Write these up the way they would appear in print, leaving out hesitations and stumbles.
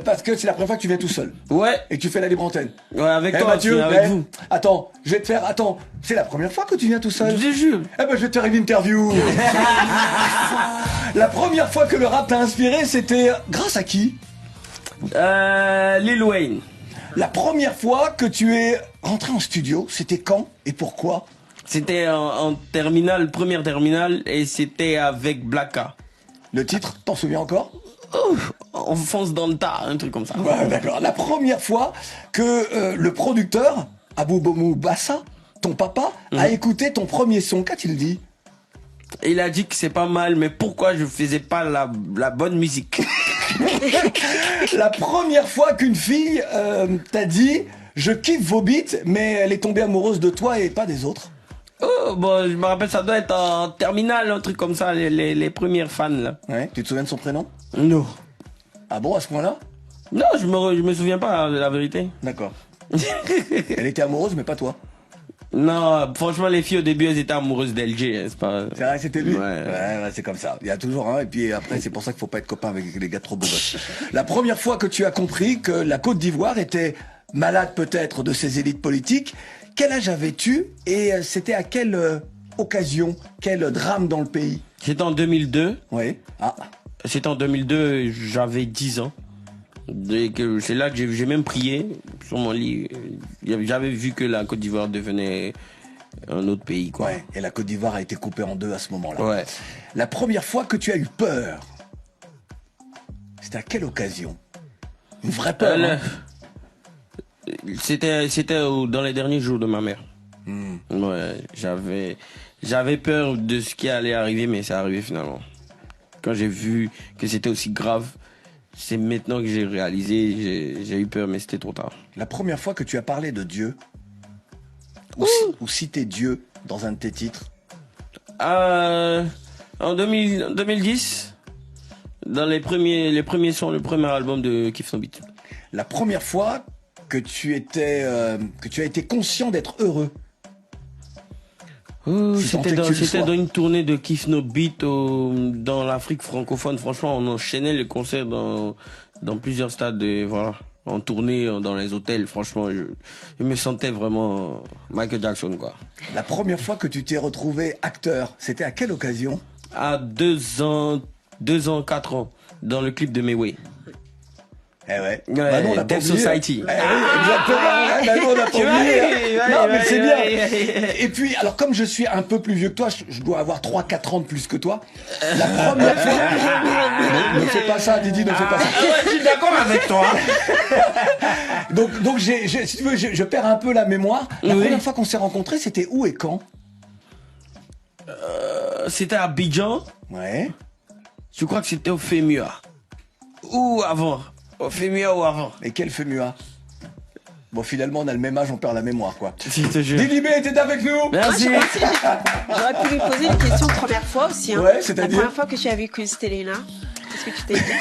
parce que c'est la première fois que tu viens tout seul. Ouais. Et que tu fais la libre antenne. Ouais, avec toi, Mathieu, avec vous. Attends, je vais te faire... Attends, c'est la première fois que tu viens tout seul? Je te jure. Eh ben, je vais te faire une interview. La première fois que le rap t'a inspiré, c'était grâce à qui? Lil Wayne. La première fois que tu es rentré en studio, c'était quand et pourquoi? C'était en terminale, première terminale, et c'était avec Blacka. Le titre, t'en souviens encore? On fonce dans le tas, un truc comme ça. Ouais, d'accord. La première fois que le producteur, Abou Bomou Bassa, ton papa, a écouté ton premier son, qu'a-t-il dit? Il a dit que c'est pas mal, mais pourquoi je faisais pas la bonne musique? La première fois qu'une fille t'a dit « Je kiffe vos beats, mais elle est tombée amoureuse de toi et pas des autres ». Oh, bon, je me rappelle, ça doit être en terminale, un truc comme ça, les premières fans, là. Ouais. Tu te souviens de son prénom? Non. Ah bon, à ce point-là? Non, je me souviens pas de la vérité. D'accord. Elle était amoureuse, mais pas toi. Non, franchement, les filles au début, elles étaient amoureuses d'LG, c'est pas... C'est vrai, c'était lui? Ouais, c'est comme ça. Il y a toujours un, et puis après, c'est pour ça qu'il faut pas être copain avec les gars trop beaux gosses. La première fois que tu as compris que la Côte d'Ivoire était malade peut-être de ses élites politiques, quel âge avais-tu et c'était à quelle occasion, quel drame dans le pays? C'était en 2002. Oui. Ah. C'était en 2002, j'avais 10 ans. C'est là que j'ai même prié sur mon lit. J'avais vu que la Côte d'Ivoire devenait un autre pays, quoi. Ouais, et la Côte d'Ivoire a été coupée en deux à ce moment-là. Ouais. La première fois que tu as eu peur, c'était à quelle occasion? Une vraie peur, hein? C'était dans les derniers jours de ma mère. Ouais, j'avais peur de ce qui allait arriver, mais c'est arrivé finalement. Quand j'ai vu que c'était aussi grave, c'est maintenant que j'ai réalisé, j'ai eu peur, mais c'était trop tard. La première fois que tu as parlé de Dieu, ou cité Dieu dans un de tes titres? En 2010, dans les premiers sons, le premier album de Kif No Beat. La première fois que tu as été conscient d'être heureux? C'était dans une tournée de Kif No Beat dans l'Afrique francophone. Franchement, on enchaînait les concerts dans plusieurs stades, voilà, en tournée, dans les hôtels. Franchement, je me sentais vraiment Michael Jackson, quoi. La première fois que tu t'es retrouvé acteur, c'était à quelle occasion? À 2 ans, 4 ans, dans le clip de Mayway. Eh ouais. Bah non, on a Death Society. Eh oui, exactement. Bah non, on n'a pas oublié. Non, mais c'est bien. Et puis, alors comme je suis un peu plus vieux que toi, je dois avoir 3-4 ans de plus que toi. La première fois... Ne fais pas ça, Didi, ne fais pas ça. Ouais, je suis d'accord avec toi. Donc si tu veux, je perds un peu la mémoire. La première fois qu'on s'est rencontrés, c'était où et quand? C'était à Abidjan. Ouais. Je crois que c'était au FEMUA. Ou avant. Au FEMUA ou avant. Et quel FEMUA? Bon, finalement, on a le même âge, on perd la mémoire, quoi. Je te jure. Didi B était avec nous. Merci. J'aurais pu lui poser une question de première fois aussi. Hein. Ouais, c'est-à-dire? La première fois que tu as vu Chris Stelena, qu'est-ce que tu t'es dit?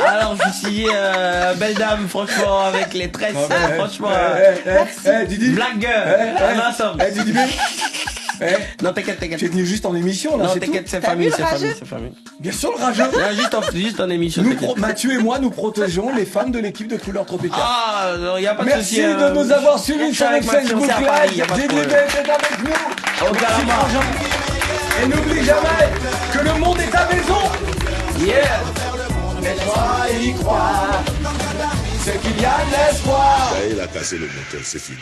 Alors, je suis belle dame, franchement, avec les tresses. Franchement. Didi. Black girl. Didi B. Non, t'inquiète. Tu es venu juste en émission, là, Non, c'est tout. t'inquiète, c'est famille. Bien sûr, le rageux. Juste en émission. Mathieu et moi, nous protégeons les femmes de l'équipe de Couleur Tropicale. Ah, non, y a pas de Merci souci. de nous avoir suivis sur notre Facebook Live. Didi B est avec nous. Au Galama. Et n'oublie jamais que le monde est ta maison. Yeah. Mais toi, y croire. C'est qu'il y a de l'espoir. Il a cassé le moteur, c'est fini.